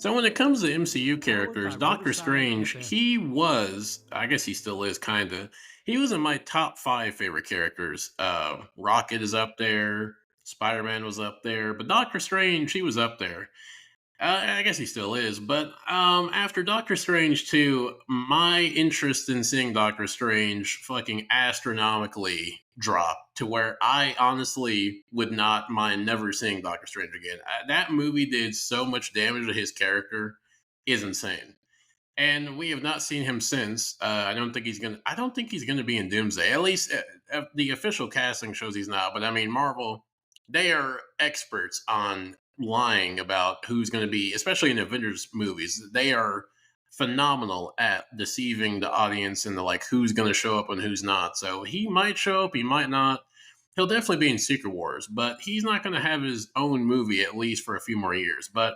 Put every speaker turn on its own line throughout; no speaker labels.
So when it comes to MCU
How if I
characters,
really
Doctor
decide to
Strange,
get in?
he was, I guess he still is kinda. He was in my top 5 favorite characters. Rocket is up there, Spider-Man was up there, but Doctor Strange, he was up there. I guess he still is, but after Doctor Strange 2, my interest in seeing Doctor Strange fucking astronomically dropped to where I honestly would not mind never seeing Doctor Strange again. That movie did so much damage to his character, is insane. And we have not seen him since. I don't think he's gonna. I don't think he's gonna be in Doomsday. At least the official casting shows he's not. But I mean, Marvel, they are experts on lying about who's going to be, especially in Avengers movies. They are phenomenal at deceiving the audience and the like who's going to show up and who's not. So he might show up, he might not. He'll definitely be in Secret Wars, but he's not going to have his own movie at least for a few more years. But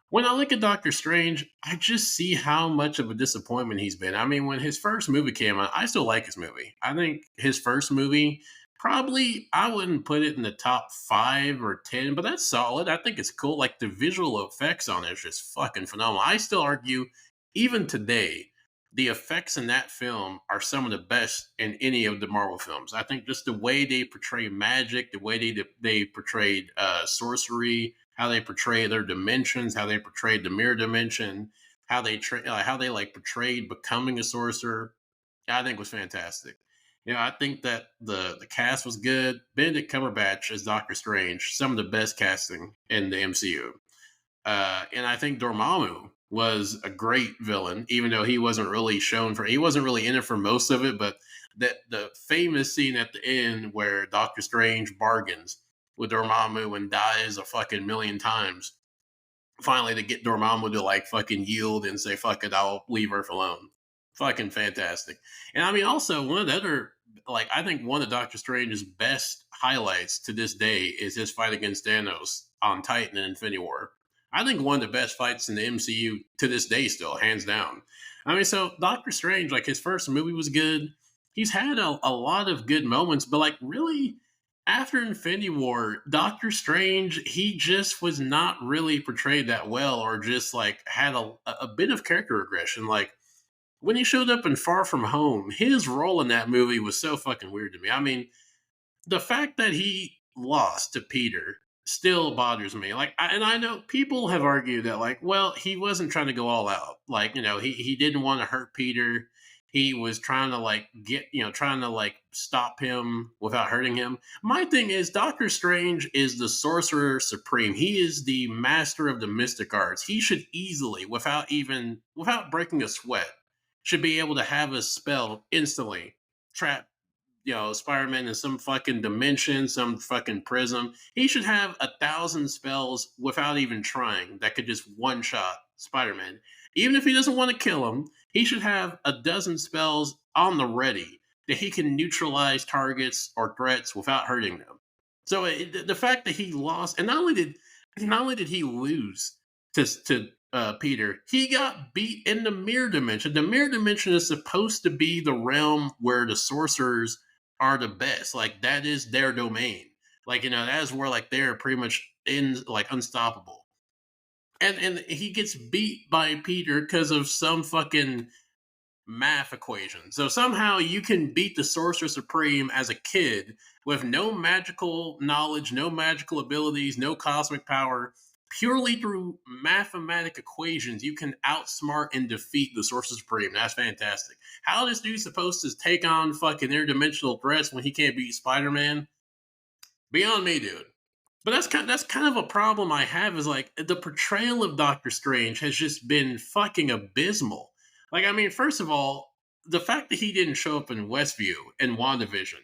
when I look at Doctor Strange, I just see how much of a disappointment he's been. I mean, when his first movie came out, I still like his movie. I think his first movie, probably, I wouldn't put it in the top 5 or 10, but that's solid. I think it's cool. Like the visual effects on it is just fucking phenomenal. I still argue, even today, the effects in that film are some of the best in any of the Marvel films. I think just the way they portray magic, the way they portrayed sorcery, how they portray their dimensions, how they portrayed the mirror dimension, how they like portrayed becoming a sorcerer. I think was fantastic. I think that the cast was good. Benedict Cumberbatch as Doctor Strange, some of the best casting in the MCU. And I think Dormammu was a great villain, even though he wasn't really in it for most of it. But that the famous scene at the end where Doctor Strange bargains with Dormammu and dies a fucking million times, finally to get Dormammu to like fucking yield and say fuck it, I'll leave Earth alone. Fucking fantastic. And I mean, also one of the other, like, I think one of Doctor Strange's best highlights to this day is his fight against Thanos on Titan in Infinity War. I think one of the best fights in the MCU to this day, still hands down. I mean, so Doctor Strange, like his first movie was good. He's had a lot of good moments, but like really, after Infinity War, Doctor Strange, he just was not really portrayed that well, or just like had a bit of character regression. Like when he showed up in Far From Home, his role in that movie was so fucking weird to me. I mean, the fact that he lost to Peter still bothers me. And I know people have argued that, like, well, he wasn't trying to go all out. Like, he didn't want to hurt Peter. He was trying to like trying to like stop him without hurting him. My thing is, Doctor Strange is the sorcerer supreme. He is the master of the mystic arts. He should easily, without breaking a sweat, should be able to have a spell instantly trap Spider-Man in some fucking dimension, some fucking prism. He should have 1,000 spells without even trying that could just one shot Spider-Man. Even if he doesn't want to kill him, he should have a dozen spells on the ready that he can neutralize targets or threats without hurting them. So the fact that he lost, and not only did he lose to Peter, he got beat in the mirror dimension. The mirror dimension is supposed to be the realm where the sorcerers are the best. Like that is their domain. Like that is where like they're pretty much in like unstoppable. And he gets beat by Peter because of some fucking math equation. So somehow you can beat the Sorcerer Supreme as a kid with no magical knowledge, no magical abilities, no cosmic power. Purely through mathematic equations, you can outsmart and defeat the Sorcerer Supreme. That's fantastic. How this dude supposed to take on fucking interdimensional threats when he can't beat Spider Man? Beyond me, dude. But that's kind of a problem I have is like the portrayal of Doctor Strange has just been fucking abysmal. Like, I mean, first of all, the fact that he didn't show up in Westview and WandaVision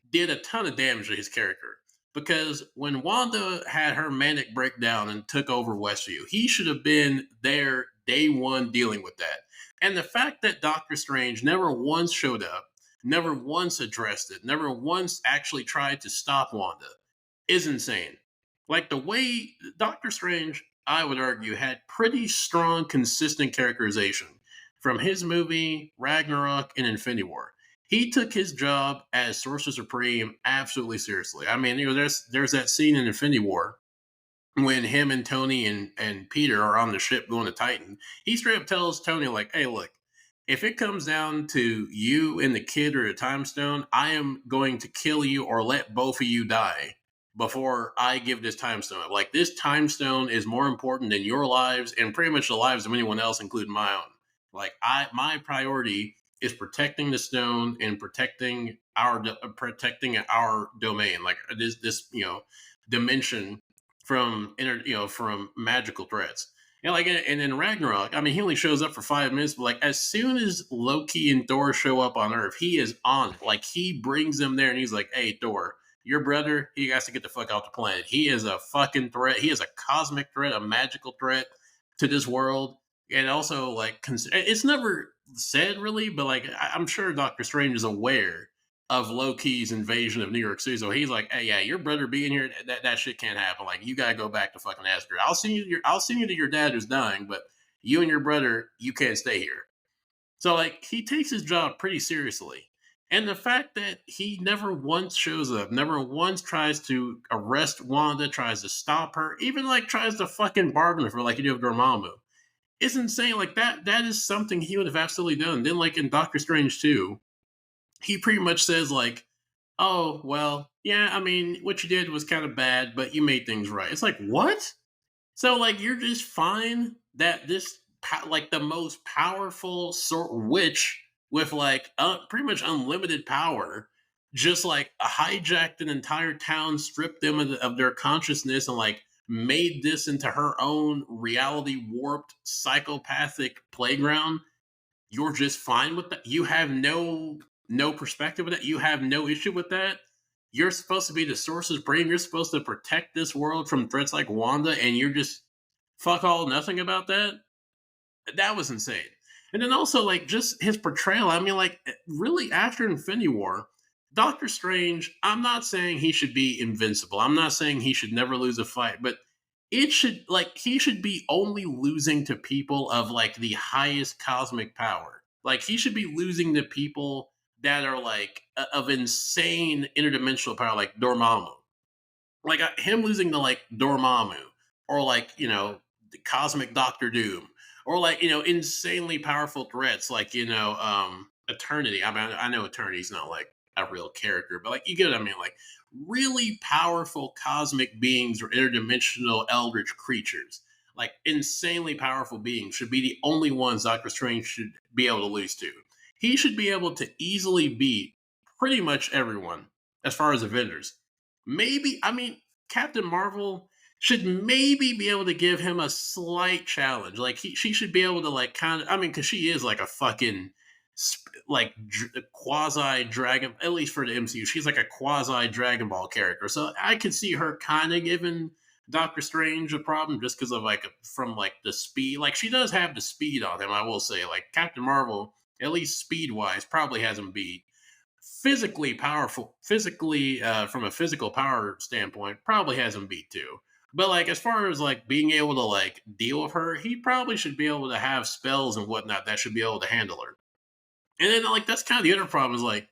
did a ton of damage to his character. Because when Wanda had her manic breakdown and took over Westview, he should have been there day one dealing with that. And the fact that Doctor Strange never once showed up, never once addressed it, never once actually tried to stop Wanda is insane. Like the way Doctor Strange, I would argue, had pretty strong, consistent characterization from his movie Ragnarok and Infinity War. He took his job as Sorcerer Supreme absolutely seriously. I mean, there's that scene in Infinity War when him and Tony and Peter are on the ship going to Titan, he straight up tells Tony like, "Hey, look, if it comes down to you and the kid or the time stone, I am going to kill you or let both of you die before I give this time stone up. Like this time stone is more important than your lives and pretty much the lives of anyone else, including my own. Like my priority is protecting the stone and protecting our domain, like this dimension from from magical threats." Yeah, like and in Ragnarok, I mean, he only shows up for 5 minutes, but like as soon as Loki and Thor show up on Earth, he is on it. Like he brings them there, and he's like, "Hey, Thor, your brother, he has to get the fuck off the planet. He is a fucking threat. He is a cosmic threat, a magical threat to this world." And also, like, it's never said really, but like, I'm sure Doctor Strange is aware of Loki's invasion of New York City. So he's like, "Hey, yeah, your brother being here, that shit can't happen. Like, you gotta go back to fucking Asgard. I'll send you to your dad who's dying, but you and your brother, you can't stay here." So like, he takes his job pretty seriously. And the fact that he never once shows up, never once tries to arrest Wanda, tries to stop her, even like tries to fucking bargain with her like you do with Dormammu, it's insane. Like that is something he would have absolutely done. Then like in Doctor Strange 2, he pretty much says like, "Oh, well, yeah, I mean, what you did was kind of bad, but you made things right." It's like, what? So, like, you're just fine that like, the most powerful sort witch with, like, pretty much unlimited power, just, like, hijacked an entire town, stripped them of their consciousness, and, like, made this into her own reality warped psychopathic playground. You're just fine with that. You have no perspective with that. You have no issue with that. You're supposed to be the source of brain. You're supposed to protect this world from threats like Wanda, and you're just fuck all nothing about that. That was insane. And then also like just his portrayal. I mean, like really after Infinity War, Doctor Strange. I'm not saying he should be invincible. I'm not saying he should never lose a fight, but it should like he should be only losing to people of like the highest cosmic power. Like he should be losing to people that are like of insane interdimensional power, like Dormammu. Like him losing to like Dormammu, or like the cosmic Doctor Doom, or like insanely powerful threats like Eternity. I mean, I know Eternity's not like a real character, but like you get what I mean. Like really powerful cosmic beings or interdimensional eldritch creatures, like insanely powerful beings, should be the only ones Doctor Strange should be able to lose to. He should be able to easily beat pretty much everyone as far as Avengers. Maybe, I mean, Captain Marvel should maybe be able to give him a slight challenge. Like she should be able to like kind of. I mean, because she is like a fucking quasi Dragon. At least for the MCU, she's like a quasi Dragon Ball character. So I could see her kind of giving Doctor Strange a problem just because of like from like the speed. Like she does have the speed on him. I will say, like Captain Marvel, at least speed wise, probably has him beat. Physically powerful, physically from a physical power standpoint, probably has him beat too. But like as far as like being able to like deal with her, he probably should be able to have spells and whatnot that should be able to handle her. And then like that's kind of the other problem is like,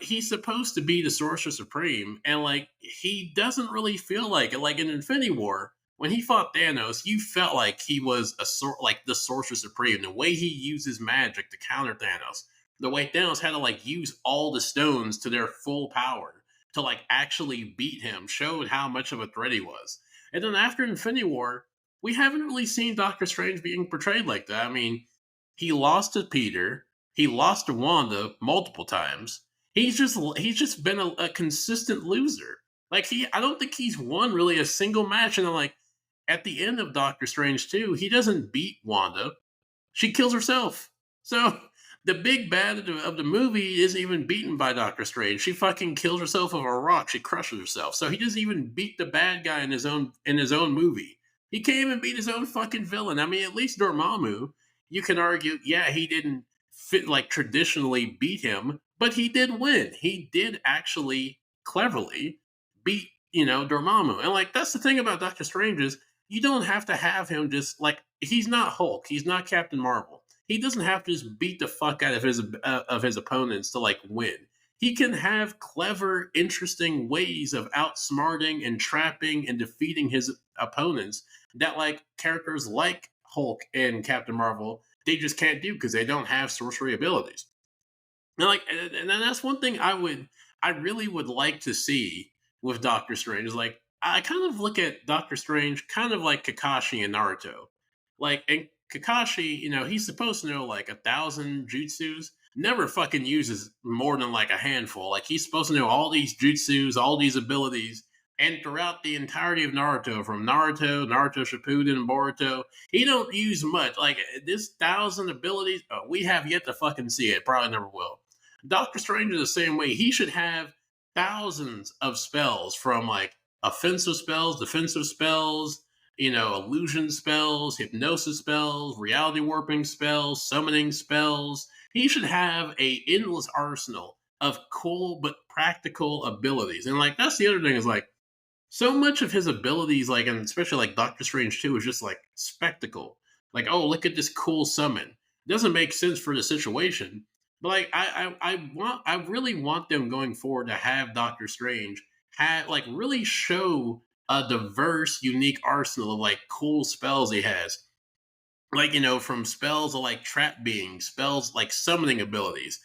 he's supposed to be the Sorcerer Supreme, and like he doesn't really feel like it. Like in Infinity War, when he fought Thanos, you felt like he was like the Sorcerer Supreme. The way he uses magic to counter Thanos, the way Thanos had to like use all the stones to their full power to like actually beat him, showed how much of a threat he was. And then after Infinity War, we haven't really seen Doctor Strange being portrayed like that. I mean, he lost to Peter, he lost to Wanda multiple times. He's just been a consistent loser. Like I don't think he's won really a single match. And then like at the end of Doctor Strange 2, he doesn't beat Wanda. She kills herself. So the big bad of the movie isn't even beaten by Doctor Strange. She fucking kills herself with a rock. She crushes herself. So he doesn't even beat the bad guy in his own movie. He can't even beat his own fucking villain. I mean, at least Dormammu, you can argue, yeah, he didn't fit like traditionally beat him, but he did win. He did actually cleverly beat Dormammu. And like that's the thing about Doctor Strange is you don't have to have him just like he's not Hulk. He's not Captain Marvel. He doesn't have to just beat the fuck out of his opponents to like win. He can have clever, interesting ways of outsmarting and trapping and defeating his opponents that like characters like Hulk and Captain Marvel they just can't do because they don't have sorcery abilities. And like, and that's one thing I really would like to see with Doctor Strange is like, I kind of look at Doctor Strange kind of like Kakashi in Naruto. Like, and Kakashi, he's supposed to know like 1,000 jutsus. Never fucking uses more than like a handful. Like, he's supposed to know all these jutsus, all these abilities. And throughout the entirety of Naruto, from Naruto Shippuden, and Boruto, he don't use much. Like this 1,000 abilities, we have yet to fucking see it. Probably never will. Doctor Strange is the same way. He should have thousands of spells from like offensive spells, defensive spells, illusion spells, hypnosis spells, reality warping spells, summoning spells. He should have a endless arsenal of cool but practical abilities. And like that's the other thing is like so much of his abilities, like and especially like Doctor Strange 2, is just like spectacle. Like, oh, look at this cool summon. It doesn't make sense for the situation. But like I really want them going forward to have Doctor Strange have like really show a diverse, unique arsenal of like cool spells he has. Like, from spells to like trap beings, spells like summoning abilities,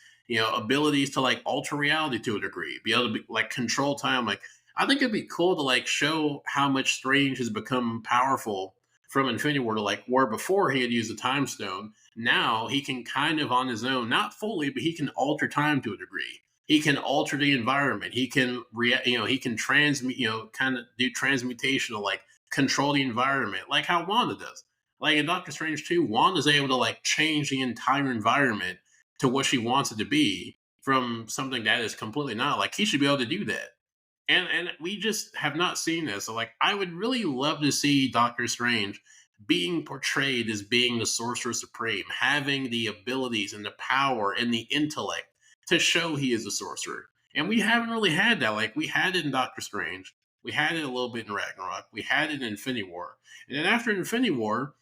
abilities to like alter reality to a degree, be able to be like control time. Like, I think it'd be cool to like show how much Strange has become powerful from Infinity War to like where before he had used the time stone. Now he can kind of on his own, not fully, but he can alter time to a degree. He can alter the environment. He can he can transmute, kind of do transmutation to like control the environment, like how Wanda does. Like in Doctor Strange 2, Wanda's able to like change the entire environment to what she wants it to be from something that is completely not. Like he should be able to do that. And we just have not seen this. So like I would really love to see Doctor Strange being portrayed as being the sorcerer supreme, having the abilities and the power and the intellect to show he is a sorcerer. And we haven't really had that. Like we had it in Doctor Strange. We had it a little bit in Ragnarok. We had it in Infinity War. And then after Infinity War,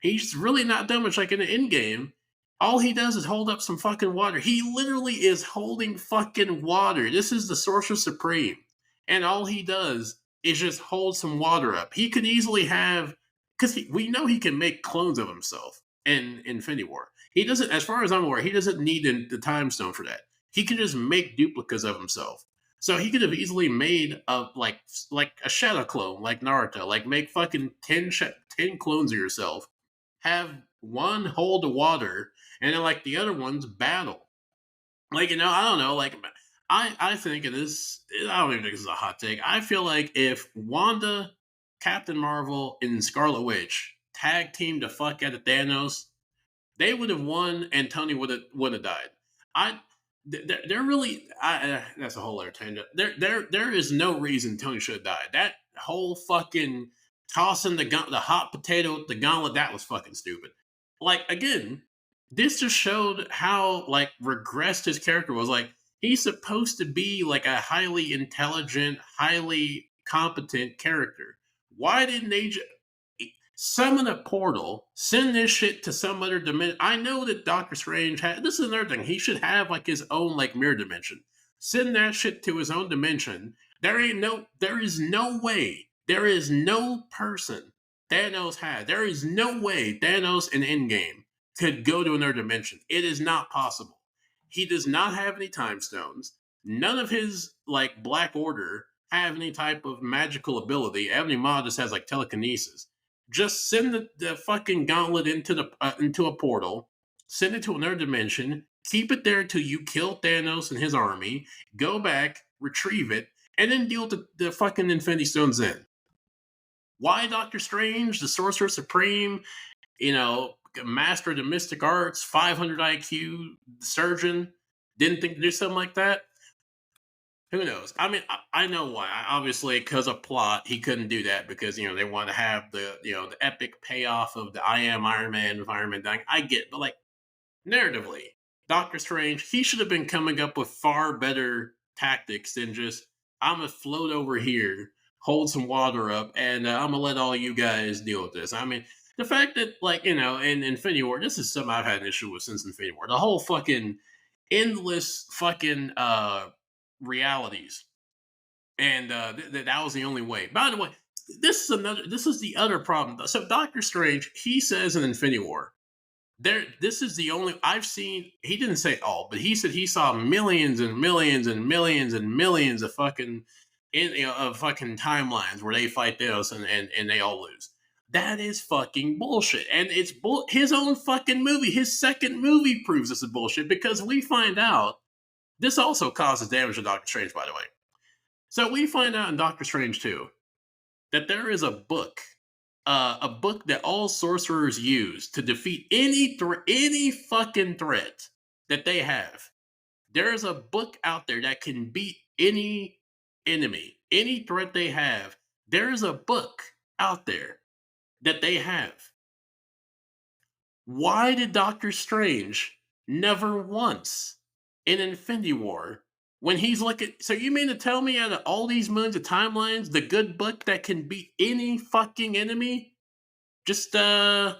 he's really not done much like in the end game. All he does is hold up some fucking water. He literally is holding fucking water. This is the Sorcerer Supreme. And all he does is just hold some water up. He could easily have, because we know he can make clones of himself in Infinity War. He doesn't, as far as I'm aware, he doesn't need the time stone for that. He can just make duplicates of himself. So he could have easily made a like a shadow clone, like Naruto, like make fucking 10 clones of yourself, have one hold the water, and then like the other ones battle. Like I don't know. Like I think it is. I don't even think this is a hot take. I feel like if Wanda, Captain Marvel, and Scarlet Witch tag teamed the fuck out of Thanos, they would have won, and Tony would have died. I. They're really. That's a whole other tangent. There is no reason Tony should have died. That whole fucking tossing the hot potato, the gauntlet, that was fucking stupid. Like again, this just showed how like regressed his character was. Like he's supposed to be like a highly intelligent, highly competent character. Why didn't they just summon a portal, send this shit to some other dimension? I know that Doctor Strange had this is another thing. He should have like his own like mirror dimension. Send that shit to his own dimension. There is no way, there is no person Thanos had. There is no way Thanos in Endgame could go to another dimension. It is not possible. He does not have any time stones. None of his like Black Order have any type of magical ability. Ebony Maw just has like telekinesis. Just send the fucking gauntlet into a portal, send it to another dimension, keep it there till you kill Thanos and his army, go back, retrieve it, and then deal with the fucking Infinity Stones in. Why Doctor Strange, the Sorcerer Supreme, master of the mystic arts, 500 IQ, surgeon, didn't think to do something like that? Who knows? I mean, I know why. Obviously, because of plot, he couldn't do that because they want to have the epic payoff of the I am Iron Man environment. I get, but like narratively, Doctor Strange, he should have been coming up with far better tactics than just I'm gonna float over here, hold some water up, and I'm gonna let all you guys deal with this. I mean, the fact that in Infinity War, this is something I've had an issue with since Infinity War. The whole fucking endless fucking realities, and that was the only way. By the way, this is the other problem. So Doctor Strange, he says in Infinity War, this is the only I've seen. He didn't say all, but he said he saw millions and millions and millions and millions of fucking of fucking timelines where they fight Thanos and they all lose. That is fucking bullshit, and it's his own fucking movie. His second movie proves this is bullshit because we find out this also causes damage to Doctor Strange. By the way, so we find out in Doctor Strange 2 that there is a book that all sorcerers use to defeat any fucking threat that they have. There is a book out there that can beat any enemy, any threat they have. There is a book out there that they have. Why did Doctor Strange never once in Infinity War, when he's looking, so you mean to tell me out of all these millions of timelines, the good book that can beat any fucking enemy just just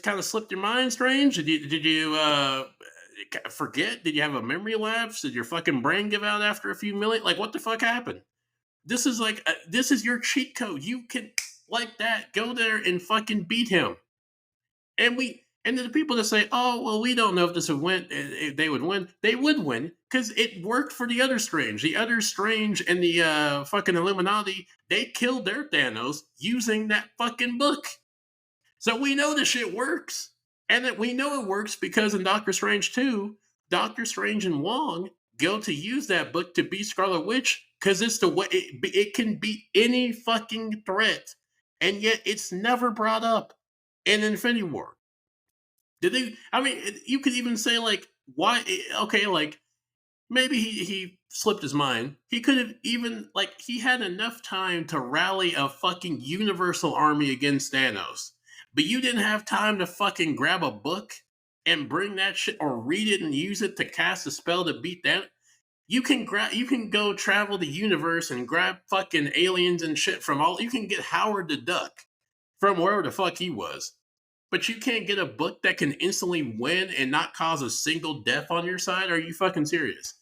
kind of slipped your mind, Strange? Did you forget? Did you have a memory lapse? Did your fucking brain give out after a few million? Like, what the fuck happened? This is like this is your cheat code. You can, like that, go there and fucking beat him. And then the people that say, "Oh, well, we don't know if this would win, if they would win." They would win because it worked for the other Strange. The other Strange and the fucking Illuminati, they killed their Thanos using that fucking book. So we know this shit works. And that we know it works because in Doctor Strange 2, Doctor Strange and Wong go to use that book to beat Scarlet Witch because it's the way it can beat any fucking threat. And yet it's never brought up in Infinity War. Did they? I mean, you could even say, like, why? Okay, like, maybe he slipped his mind. He could have even, like, he had enough time to rally a fucking universal army against Thanos, but you didn't have time to fucking grab a book and bring that shit or read it and use it to cast a spell to beat that. You can go travel the universe and grab fucking aliens and shit from all. You can get Howard the Duck from wherever the fuck he was, but you can't get a book that can instantly win and not cause a single death on your side. Are you fucking serious?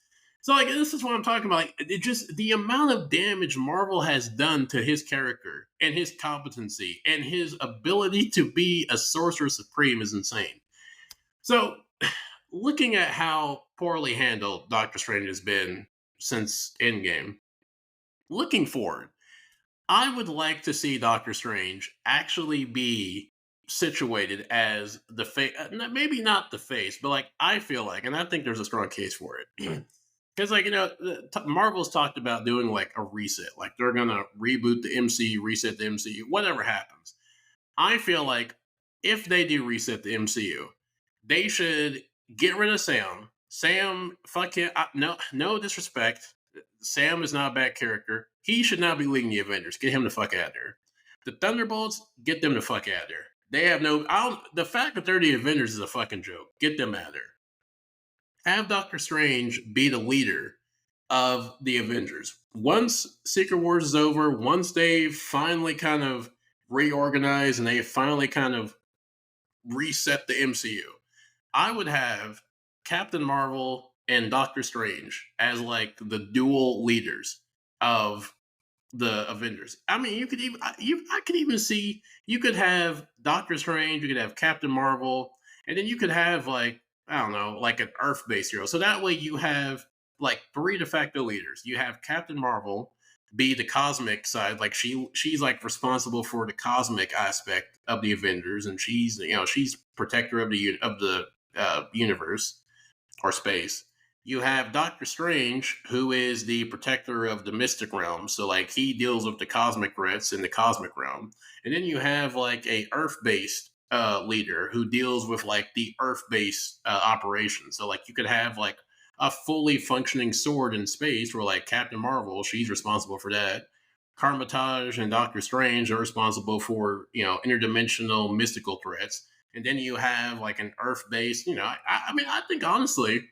So, like, this is what I'm talking about. Like, it just, the amount of damage Marvel has done to his character and his competency and his ability to be a sorcerer supreme is insane. So, looking at how poorly handled Doctor Strange has been since Endgame, looking forward, I would like to see Doctor Strange actually be situated as the face, maybe not the face, but like I feel like, and I think there's a strong case for it. Because, like, Marvel's talked about doing like a reset, like they're gonna reboot the MCU, reset the MCU, whatever happens. I feel like if they do reset the MCU, they should get rid of Sam. Sam, fuck him. No disrespect. Sam is not a bad character. He should not be leading the Avengers. Get him the fuck out of there. The Thunderbolts, get them the fuck out of there. They have no. The fact that they're the Avengers is a fucking joke. Get them out of there. Have Doctor Strange be the leader of the Avengers. Once Secret Wars is over, once they finally kind of reorganize and they finally kind of reset the MCU, I would have Captain Marvel and Doctor Strange as like the dual leaders of the Avengers. I mean, I could even see, you could have Doctor Strange, you could have Captain Marvel, and then you could have, like, I don't know, like an Earth based hero. So that way you have like three de facto leaders. You have Captain Marvel be the cosmic side, like she's like responsible for the cosmic aspect of the Avengers, and she's protector of the universe or space. You have Doctor Strange, who is the protector of the mystic realm. So, like, he deals with the cosmic threats in the cosmic realm. And then you have, like, a Earth based leader who deals with, like, the Earth based operations. So, like, you could have, like, a fully functioning sword in space where, like, Captain Marvel, she's responsible for that. Carmitage and Doctor Strange are responsible for, interdimensional mystical threats. And then you have, like, an Earth based, I mean, I think honestly,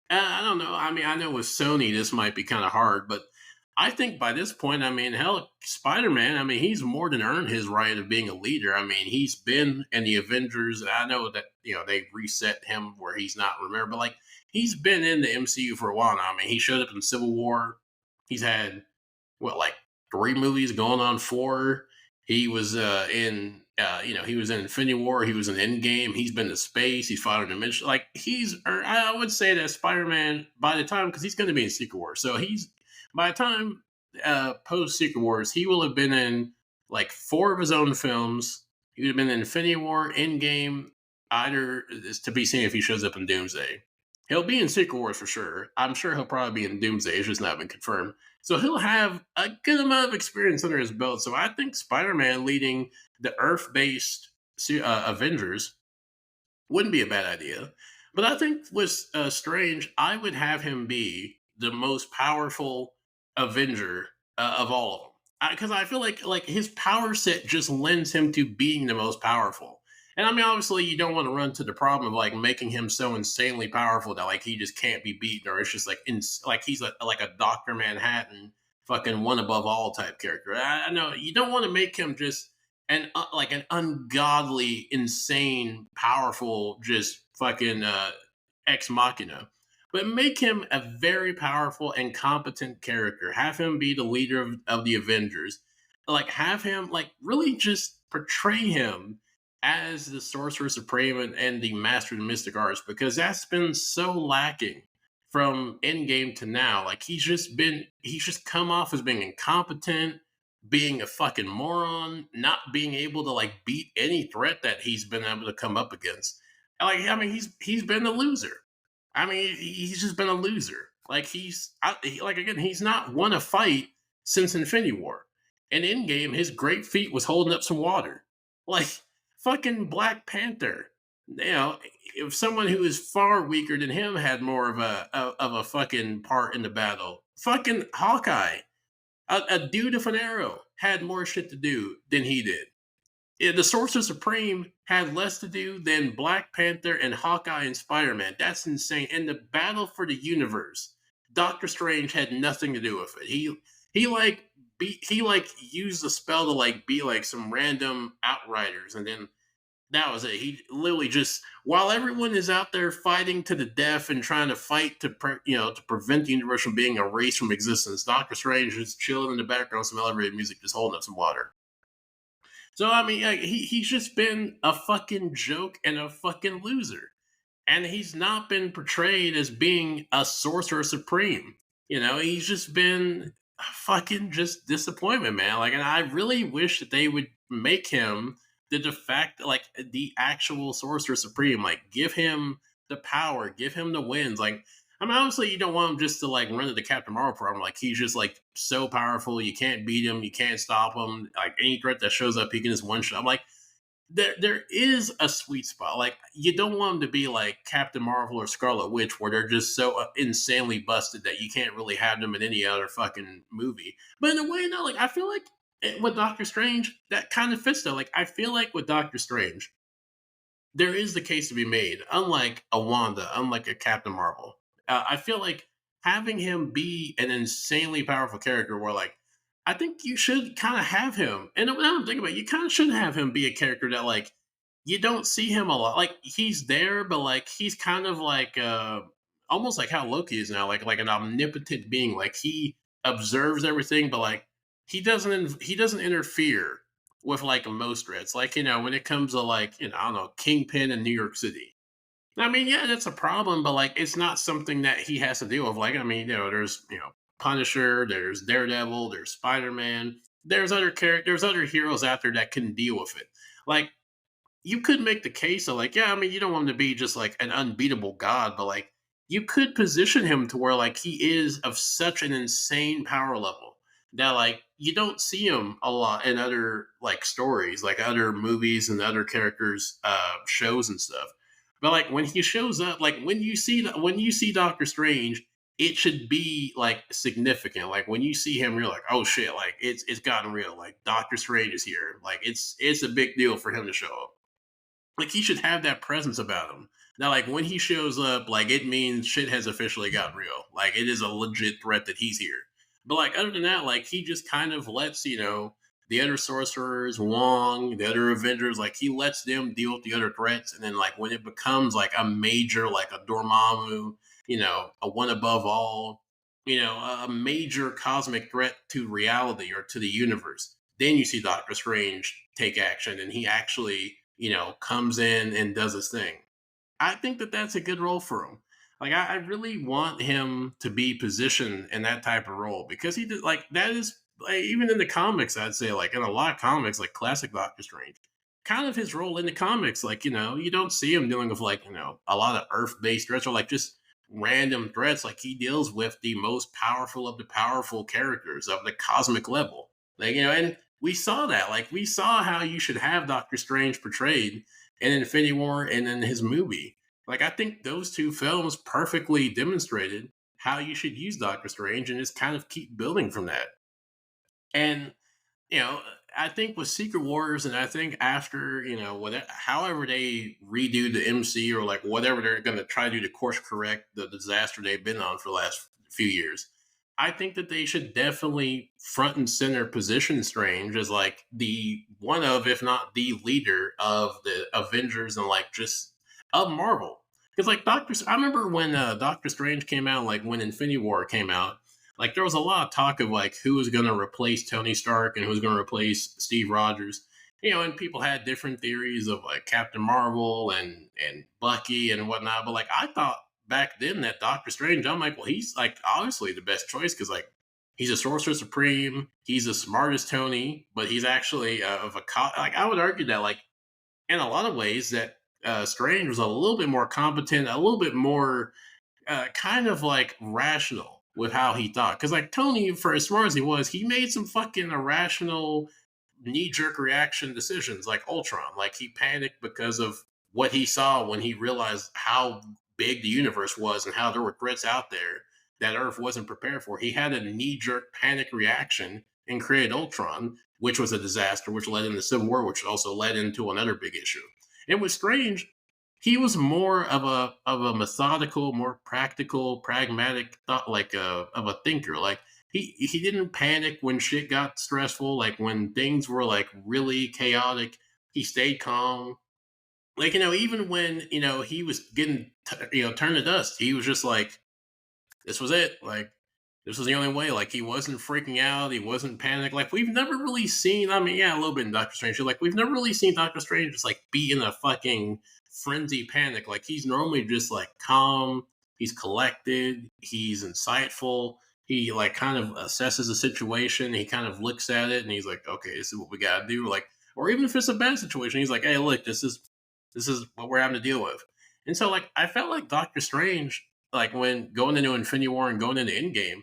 I don't know. I mean, I know with Sony this might be kind of hard, but I think by this point, I mean, hell, Spider Man, I mean, he's more than earned his right of being a leader. I mean, he's been in the Avengers. And I know that, they reset him where he's not remembered, but like, he's been in the MCU for a while now. I mean, he showed up in Civil War. He's had, what, like three movies going on four. He was he was in Infinity War. He was in Endgame. He's been to space. He's fought a dimension. Like I would say that Spider Man by the time because he's going to be in Secret War, so he's by the time post Secret Wars, he will have been in like four of his own films. He would have been in Infinity War, Endgame. Either is to be seen if he shows up in Doomsday. He'll be in Secret Wars for sure. I'm sure he'll probably be in Doomsday. It's just not been confirmed. So he'll have a good amount of experience under his belt. So I think Spider Man leading the Earth based Avengers wouldn't be a bad idea. But I think with Strange, I would have him be the most powerful Avenger of all of them. Because I feel like his power set just lends him to being the most powerful. And I mean, obviously, you don't want to run to the problem of like making him so insanely powerful that like he just can't be beaten, or it's just like like he's like a Doctor Manhattan, fucking one above all type character. I know you don't want to make him just like an ungodly, insane, powerful, just fucking ex machina. But make him a very powerful and competent character. Have him be the leader of the Avengers. Like have him like really just portray him as the Sorcerer Supreme and the Master of the Mystic Arts because that's been so lacking from Endgame to now. Like he's just come off as being incompetent, being a fucking moron, not being able to like beat any threat that he's been able to come up against. Like I mean, he's been a loser. I mean, he's just been a loser. Like like again, he's not won a fight since Infinity War. In Endgame, his great feat was holding up some water. Like fucking Black Panther. If someone who is far weaker than him had more of a fucking part in the battle, fucking Hawkeye, a dude of an arrow, had more shit to do than he did. The Sorcerer Supreme had less to do than Black Panther and Hawkeye and Spider Man. That's insane. And the battle for the universe, Doctor Strange had nothing to do with it. He like used the spell to like be like some random outriders, and then that was it. He literally just while everyone is out there fighting to the death and trying to fight to prevent the universe from being erased from existence, Doctor Strange is chilling in the background, some elevated music, just holding up some water. So I mean, like, he's just been a fucking joke and a fucking loser, and he's not been portrayed as being a sorcerer supreme. He's just been a fucking just disappointment, man. Like, and I really wish that they would make him the de facto, like the actual sorcerer supreme. Like, give him the power, give him the wins. Like, I mean, obviously, you don't want him just to like run into the Captain Marvel problem. Like, he's just like so powerful, you can't beat him, you can't stop him. Like, any threat that shows up, he can just one shot. I'm like, there is a sweet spot. Like, you don't want them to be like Captain Marvel or Scarlet Witch, where they're just so insanely busted that you can't really have them in any other fucking movie. But in a way, no, like I feel like with Doctor Strange, that kind of fits though. Like, I feel like with Doctor Strange, there is the case to be made. Unlike a Wanda, unlike a Captain Marvel, I feel like having him be an insanely powerful character, where like I think you should kind of have him. And when I'm thinking about it, you kind of should have him be a character that like you don't see him a lot. Like he's there, but like he's kind of like almost like how Loki is now, like an omnipotent being. Like he observes everything, but like he doesn't interfere with like most threats. Like when it comes to like I don't know Kingpin in New York City. I mean, yeah, that's a problem, but like it's not something that he has to deal with. Like I mean, there's Punisher, there's Daredevil, there's Spider Man, there's other characters, there's other heroes out there that can deal with it. Like you could make the case of like, yeah, I mean, you don't want him to be just like an unbeatable god, but like you could position him to where like he is of such an insane power level that like you don't see him a lot in other like stories, like other movies and other characters, shows and stuff. But like when he shows up, like when you see Doctor Strange, it should be like significant. Like when you see him, you're like, oh shit, like it's gotten real. Like Doctor Strange is here. Like it's a big deal for him to show up. Like he should have that presence about him. Now, like when he shows up, like it means shit has officially gotten real. Like it is a legit threat that he's here. But like other than that, like he just kind of lets the other sorcerers, Wong, the other Avengers, like he lets them deal with the other threats, and then like when it becomes like a major, like a Dormammu, a one above all, a major cosmic threat to reality or to the universe, then you see Doctor Strange take action, and he actually comes in and does his thing. I think that that's a good role for him. Like I really want him to be positioned in that type of role because he did like that is like, even in the comics. I'd say like in a lot of comics, like classic Doctor Strange, kind of his role in the comics. Like you don't see him dealing with like a lot of Earth based threats or like just random threats. Like he deals with the most powerful of the powerful characters of the cosmic level. Like and we saw that. Like we saw how you should have Doctor Strange portrayed in Infinity War and in his movie. Like I think those two films perfectly demonstrated how you should use Doctor Strange and just kind of keep building from that. And you know, I think with Secret Wars, and I think after whatever, however they redo the MC or like whatever they're going to try to do to course correct the disaster they've been on for the last few years, I think that they should definitely front and center position Strange as like the one of, if not the leader of the Avengers and like just of Marvel. Because like I remember when Doctor Strange came out, like when Infinity War came out, like there was a lot of talk of like who was going to replace Tony Stark and who was going to replace Steve Rogers. And people had different theories of like Captain Marvel and Bucky and whatnot. But like I thought back then that Doctor Strange, I'm like, well, he's like obviously the best choice because like he's a Sorcerer Supreme, he's the smartest Tony, but he's actually like I would argue that like in a lot of ways that Strange was a little bit more competent, a little bit more kind of like rational with how he thought. Because like Tony, for as smart as he was, he made some fucking irrational knee jerk reaction decisions, like Ultron. Like he panicked because of what he saw when he realized how big the universe was and how there were threats out there that Earth wasn't prepared for. He had a knee jerk panic reaction and created Ultron, which was a disaster, which led into Civil War, which also led into another big issue. It was strange he was more of a methodical, more practical, pragmatic thought, like of a thinker. Like he didn't panic when shit got stressful. Like when things were like really chaotic, he stayed calm. Like even when he was getting turned to dust, he was just like, this was it. Like this was the only way. Like he wasn't freaking out. He wasn't panicked. Like we've never really seen. I mean, yeah, a little bit in Doctor Strange. Like we've never really seen Doctor Strange just like be in a fucking frenzy panic. Like he's normally just like calm. He's collected. He's insightful. He like kind of assesses the situation. He kind of looks at it and he's like, okay, this is what we gotta do. Like, or even if it's a bad situation, he's like, hey, look, this is what we're having to deal with. And so like I felt like Doctor Strange, like when going into Infinity War and going into Endgame,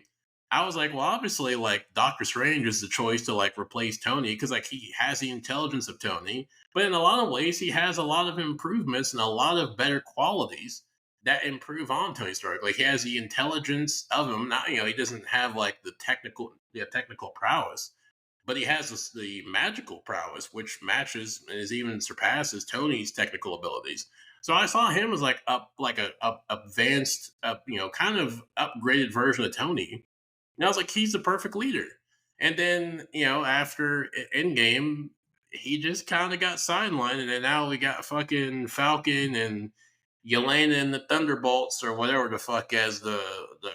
I was like, well, obviously, like Doctor Strange is the choice to like replace Tony because like he has the intelligence of Tony, but in a lot of ways, he has a lot of improvements and a lot of better qualities that improve on Tony Stark. Like he has the intelligence of him. Not he doesn't have like the technical prowess, but he has the magical prowess, which matches and is even surpasses Tony's technical abilities. So I saw him as like a advanced, kind of upgraded version of Tony, and I was like, he's the perfect leader. And then, after Endgame, he just kind of got sidelined. And then now we got fucking Falcon and Yelena and the Thunderbolts or whatever the fuck as the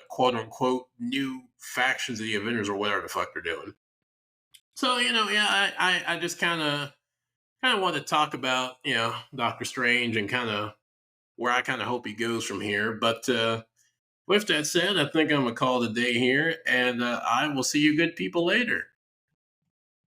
quote unquote new factions of the Avengers or whatever the fuck they're doing. So, yeah, I just kind of want to talk about, Doctor Strange and kind of where I kind of hope he goes from here. But with that said, I think I'm going to call it a day here, and I will see you good people later.